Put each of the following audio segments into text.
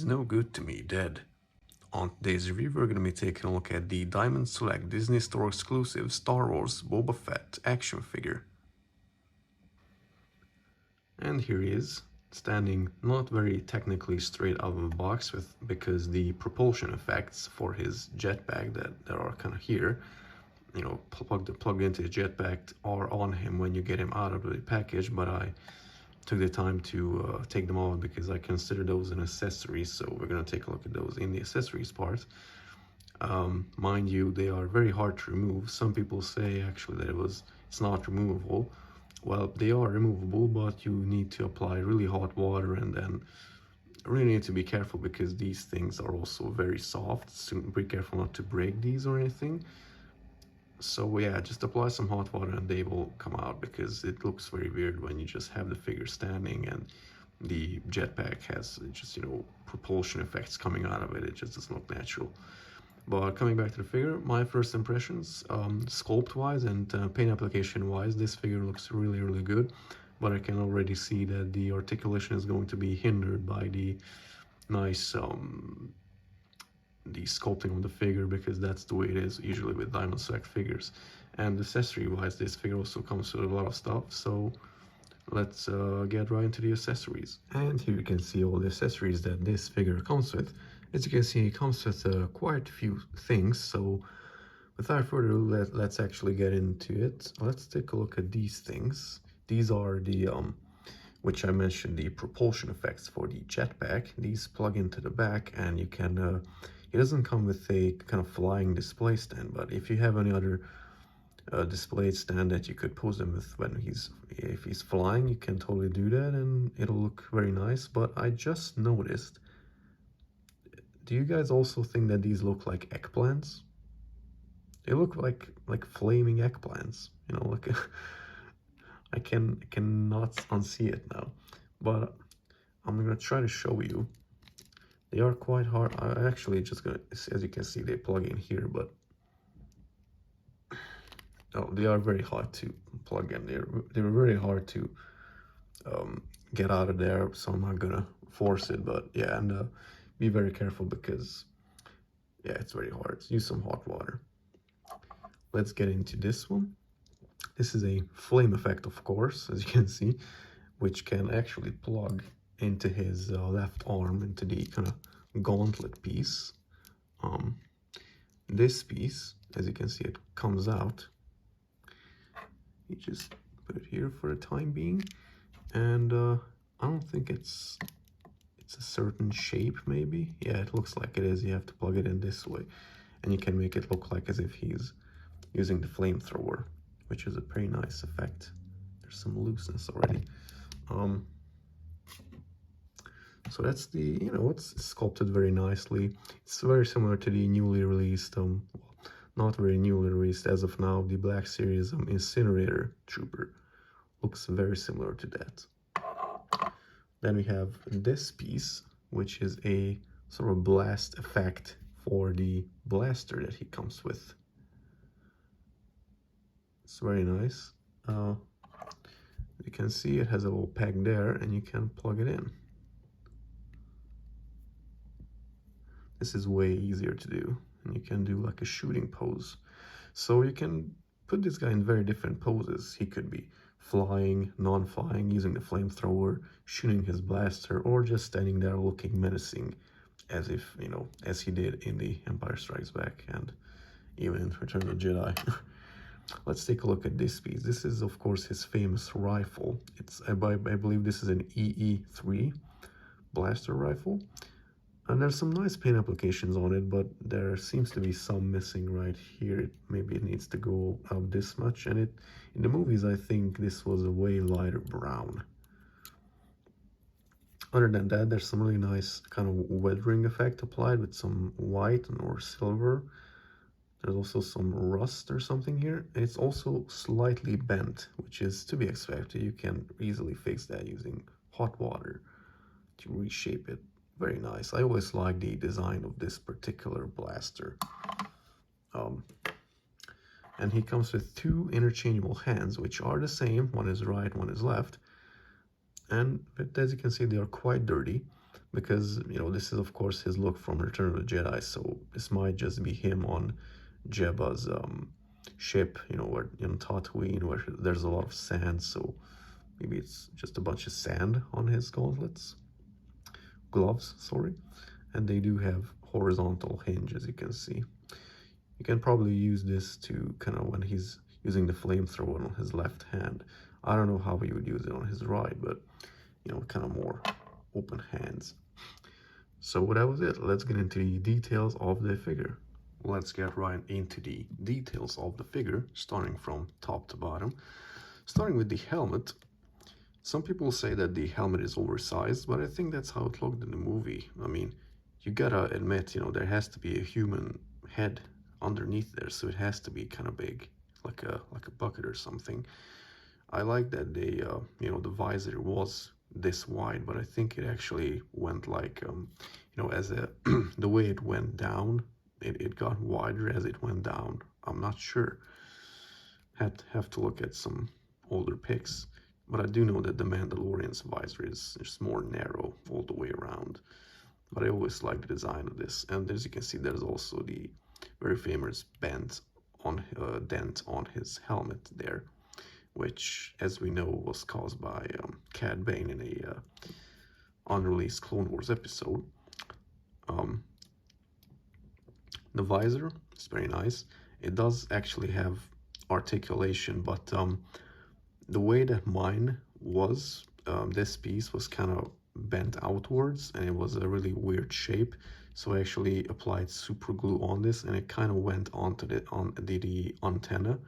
He's no good to me, dead. On today's review, we're going to be taking a look at the Diamond Select Disney Store exclusive Star Wars Boba Fett action figure. And here he is, standing not very technically straight out of the box because the propulsion effects for his jetpack that are kind of here, you know, plugged into his jetpack are on him when you get him out of the package, but I took the time to take them off because I consider those an accessory, so we're going to take a look at those in the accessories part. Mind you, they are very hard to remove. Some people say actually that it's not removable. Well, they are removable, but you need to apply really hot water, and then really need to be careful because these things are also very soft, so be careful not to break these or anything. So yeah, just apply some hot water and they will come out, because it looks very weird when you just have the figure standing and the jetpack has just, you know, propulsion effects coming out of it. It just doesn't look natural. But coming back to the figure, my first impressions, sculpt wise and paint application wise, this figure looks really good, but I can already see that the articulation is going to be hindered by the nice the sculpting of the figure, because that's the way it is usually with Diamond Select figures. And accessory wise, this figure also comes with a lot of stuff, so let's get right into the accessories. And here you can see all the accessories that this figure comes with. As you can see, it comes with quite a few things, so without further ado, let's actually get into it. Let's take a look at these things. These are the which I mentioned, the propulsion effects for the jetpack. These plug into the back, and you can it doesn't come with a kind of flying display stand, but if you have any other display stand that you could pose him with if he's flying, you can totally do that and it'll look very nice. But I just noticed, do you guys also think that these look like eggplants? They look like flaming eggplants, you know, like I cannot unsee it now, but I'm gonna try to show you. They are quite hard. I actually just gonna, as you can see, they plug in here, but oh, they are very hard to plug in. They're very hard to get out of there, so I'm not gonna force it. But yeah, and be very careful because yeah, it's very hard. Use some hot water. Let's get into this one. This is a flame effect, of course, as you can see, which can actually plug into his left arm, into the kind of gauntlet piece. This piece, as you can see, it comes out. You just put it here for the time being, and I don't think it's a certain shape. Maybe, yeah, it looks like it is. You have to plug it in this way, and you can make it look like as if he's using the flamethrower, which is a pretty nice effect. There's some looseness already. So that's the, you know, it's sculpted very nicely. It's very similar to the newly released, well, not very newly released as of now, the Black Series Incinerator Trooper. Looks very similar to that. Then we have this piece, which is a sort of blast effect for the blaster that he comes with. It's very nice. You can see it has a little peg there, and you can plug it in. This is way easier to do, and you can do like a shooting pose. So you can put this guy in very different poses. He could be flying, non-flying, using the flamethrower, shooting his blaster, or just standing there looking menacing, as if, you know, as he did in the Empire Strikes Back and even in Return of the Jedi. Let's take a look at this piece. This is, of course, his famous rifle. I believe this is an EE3 blaster rifle. And there's some nice paint applications on it, but there seems to be some missing right here. Maybe it needs to go out this much. And in the movies, I think this was a way lighter brown. Other than that, there's some really nice kind of weathering effect applied with some white or silver. There's also some rust or something here. It's also slightly bent, which is to be expected. You can easily fix that using hot water to reshape it. Very nice. I always like the design of this particular blaster. And he comes with two interchangeable hands, which are the same. One is right, one is left. But as you can see, they are quite dirty. because, you know, this is of course his look from Return of the Jedi, so this might just be him on Jabba's ship, you know, where in Tatooine, where there's a lot of sand, so maybe it's just a bunch of sand on his gloves, sorry. And they do have horizontal hinge, as you can see. You can probably use this to kind of, when he's using the flamethrower on his left hand. I don't know how he would use it on his right, but, you know, kind of more open hands. So that was it. Let's get into the details of the figure. Let's get right into the details of the figure, starting from top to bottom. Starting with the helmet. Some people say that the helmet is oversized, but I think that's how it looked in the movie. I mean, you gotta admit, you know, there has to be a human head underneath there, so it has to be kind of big, like a bucket or something. I like that they, you know, the visor was this wide, but I think it actually went like, you know, as a the way it went down, it got wider as it went down. I'm not sure. Have to look at some older pics. But I do know that the Mandalorian's visor is just more narrow all the way around. But I always like the design of this. And as you can see, there's also the very famous dent on his helmet there, which, as we know, was caused by Cad Bane in a unreleased Clone Wars episode. The visor is very nice. It does actually have articulation, but the way that mine was, this piece was kind of bent outwards and it was a really weird shape. So I actually applied super glue on this and it kind of went onto the antenna.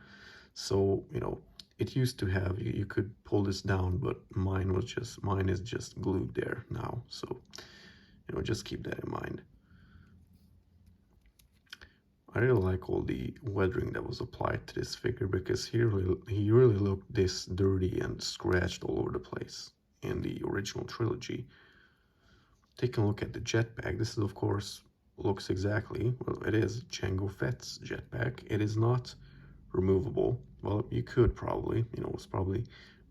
So, you know, it used to have, you could pull this down, but mine is just glued there now. So, you know, just keep that in mind. I really like all the weathering that was applied to this figure because he really looked this dirty and scratched all over the place in the original trilogy. Taking a look at the jetpack, this is of course looks exactly, well, it is Jango Fett's jetpack. It is not removable. Well, you could probably, you know, it's probably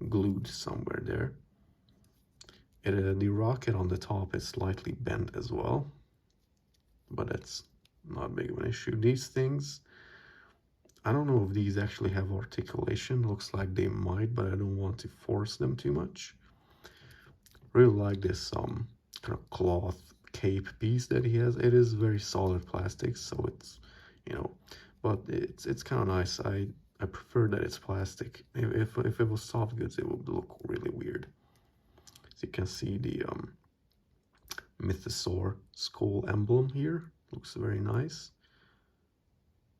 glued somewhere there. The rocket on the top is slightly bent as well, but that's not big of an issue. These things, I don't know if these actually have articulation. Looks like they might, but I don't want to force them too much. Really like this kind of cloth cape piece that he has. It is very solid plastic, so it's, you know, but it's kind of nice. I prefer that it's plastic. If it was soft goods, it would look really weird. As you can see, the Mythosaur skull emblem here looks very nice.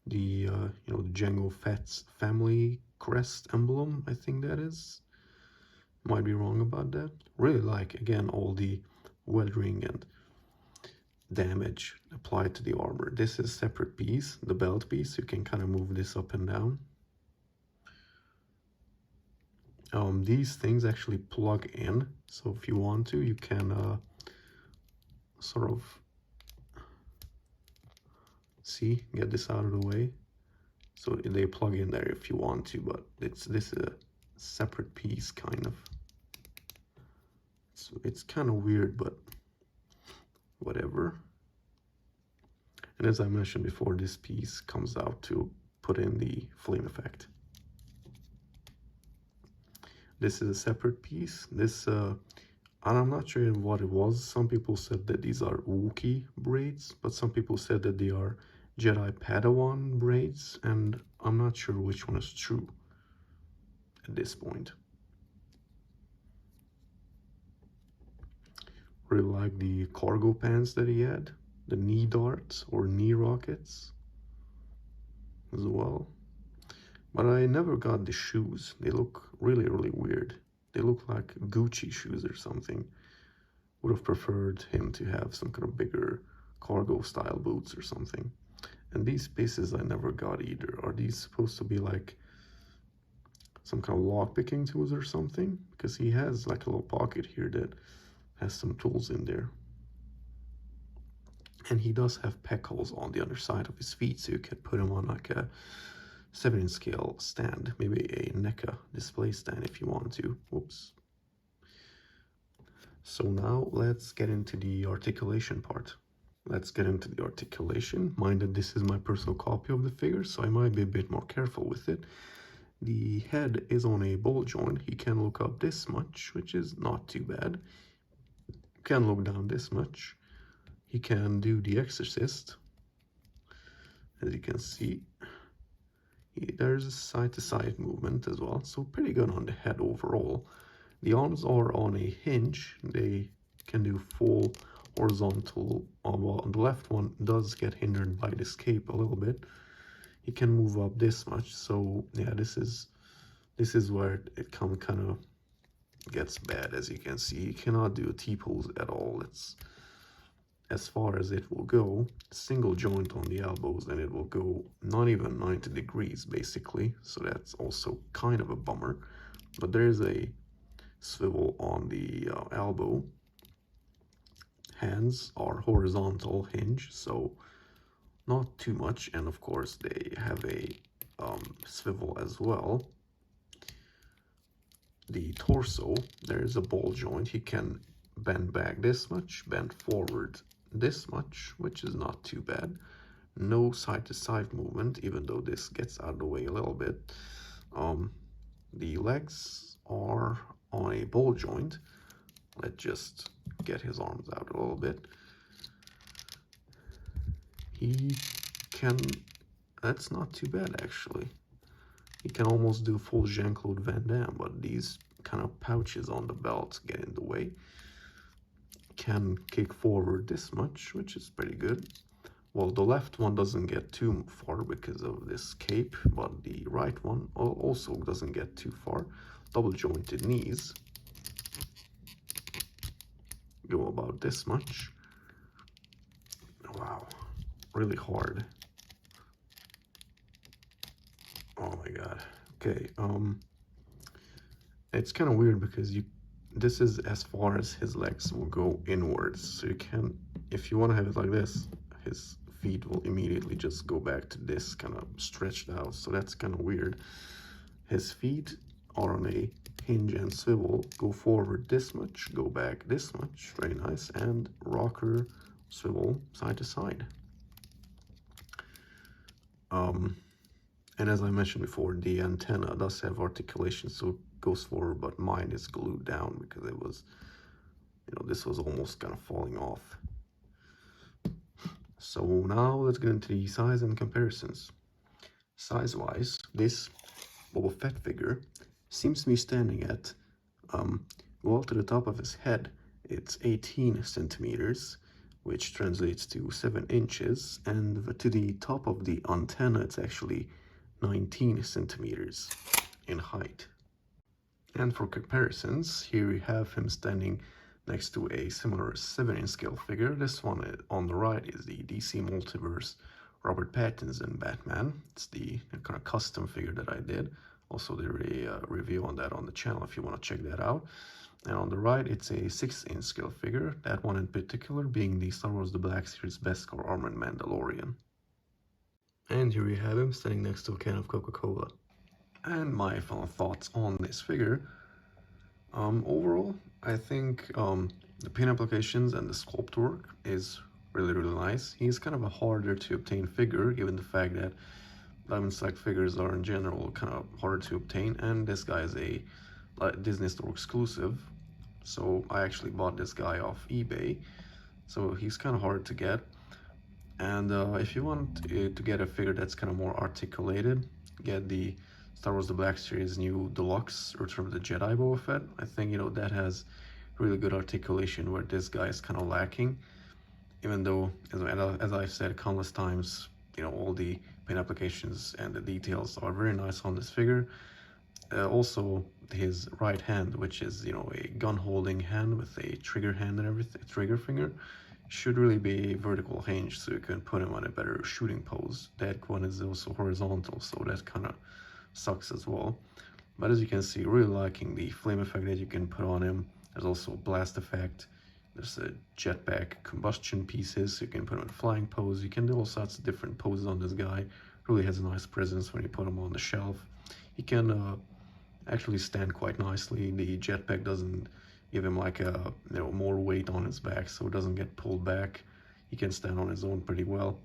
The you know, the Jango Fett's family crest emblem, I think that is. Might be wrong about that. Really like, again, all the weathering and damage applied to the armor. This is a separate piece, the belt piece. You can kind of move this up and down. These things actually plug in, so if you want to, you can sort of see, get this out of the way. So they plug in there if you want to, but this is a separate piece, kind of. So it's kind of weird, but whatever. And as I mentioned before, this piece comes out to put in the flame effect. This is a separate piece. This, and I'm not sure what it was. Some people said that these are Wookiee braids, but some people said that they are Jedi Padawan braids, and I'm not sure which one is true at this point. Really like the cargo pants that he had, the knee darts or knee rockets as well. But I never got the shoes. They look really, really weird. They look like Gucci shoes or something. Would have preferred him to have some kind of bigger cargo style boots or something. And these pieces I never got either. Are these supposed to be like some kind of lock picking tools or something? Because he has like a little pocket here that has some tools in there. And he does have pec holes on the underside of his feet, so you can put him on like a 7-inch scale stand, maybe a NECA display stand if you want to. Whoops. So now let's get into the articulation part. Let's get into the articulation. Mind that this is my personal copy of the figure, so I might be a bit more careful with it. The head is on a ball joint. He can look up this much, which is not too bad. Can look down this much. He can do the exorcist. As you can see, there's a side-to-side movement as well, so pretty good on the head overall. The arms are on a hinge. They can do full horizontal. Well, the left one does get hindered by this cape a little bit. He can move up this much, so yeah, this is where it kind of gets bad. As you can see, you cannot do a T-pose at all. It's as far as it will go. Single joint on the elbows, and it will go not even 90 degrees basically, so that's also kind of a bummer. But there's a swivel on the elbow. Hands are horizontal hinge, so not too much, and of course they have a swivel as well. The torso, there's a ball joint. He can bend back this much, bend forward this much, which is not too bad. No side-to-side movement, even though this gets out of the way a little bit. The legs are on a ball joint. Let's just get his arms out a little bit. He can, that's not too bad actually. He can almost do full Jean-Claude Van Damme, but these kind of pouches on the belt get in the way. Can kick forward this much, which is pretty good. Well, the left one doesn't get too far because of this cape, but the right one also doesn't get too far. Double jointed knees go about this much. Wow, really hard. Oh my god. Okay, it's kind of weird because this is as far as his legs will go inwards, so you can, if you want to have it like this, his feet will immediately just go back to this kind of stretched out, so that's kind of weird. His feet are on a hinge and swivel, go forward this much, go back this much, very nice, and rocker swivel side to side. And as I mentioned before, the antenna does have articulation, so it goes forward, but mine is glued down because it was, this was almost kind of falling off. So now let's get into the size and comparisons. Size-wise, this Boba Fett figure seems to be standing at, well, to the top of his head, it's 18 centimeters, which translates to 7 inches, and to the top of the antenna, it's actually 19 centimeters in height. And for comparisons, here we have him standing next to a similar 7-inch scale figure. This one on the right is the DC Multiverse Robert Pattinson Batman. It's the kind of custom figure that I did. Also, there is a review on that on the channel if you want to check that out. And on the right, it's a 6-inch scale figure, that one in particular being the Star Wars The Black Series Beskar Armored Mandalorian. And here we have him standing next to a can of Coca-Cola. And my final thoughts on this figure. Overall, I think the paint applications and the sculpt work is really nice. He's kind of a harder to obtain figure, given the fact that Diamond Select figures are in general kind of harder to obtain, and this guy is a Disney Store exclusive, so I actually bought this guy off eBay, so he's kind of hard to get. And if you want to get a figure that's kind of more articulated, get the Star Wars The Black Series new Deluxe Return of the Jedi Boba Fett. I think, that has really good articulation, where this guy is kind of lacking, even though, as I've said countless times, all the paint applications and the details are very nice on this figure. Also, his right hand, which is, a gun holding hand with a trigger hand and everything, trigger finger, should really be vertical hinge, so you can put him on a better shooting pose. That one is also horizontal, so that kind of sucks as well. But as you can see, really liking the flame effect that you can put on him. There's also a blast effect. There's a jetpack combustion pieces, so you can put him in flying pose. You can do all sorts of different poses on this guy. Really has a nice presence when you put him on the shelf. He can actually stand quite nicely. The jetpack doesn't give him like a more weight on his back so it doesn't get pulled back. He can stand on his own pretty well.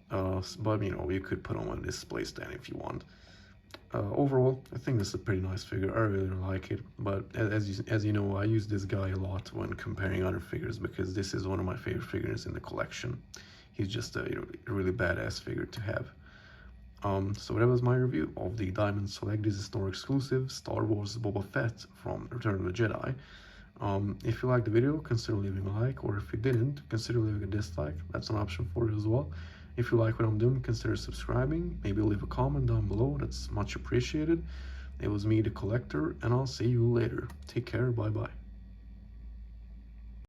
But you could put him on a display stand if you want. Overall, I think this is a pretty nice figure. I really like it, but as you know, I use this guy a lot when comparing other figures because this is one of my favorite figures in the collection. He's just a really badass figure to have. So that was my review of the Diamond Select. This is store exclusive Star Wars Boba Fett from Return of the Jedi. If you liked the video, consider leaving a like, or if you didn't, consider leaving a dislike. That's an option for you as well. If you like what I'm doing, consider subscribing. Maybe leave a comment down below. That's much appreciated. It was me, the collector, and I'll see you later. Take care. Bye bye.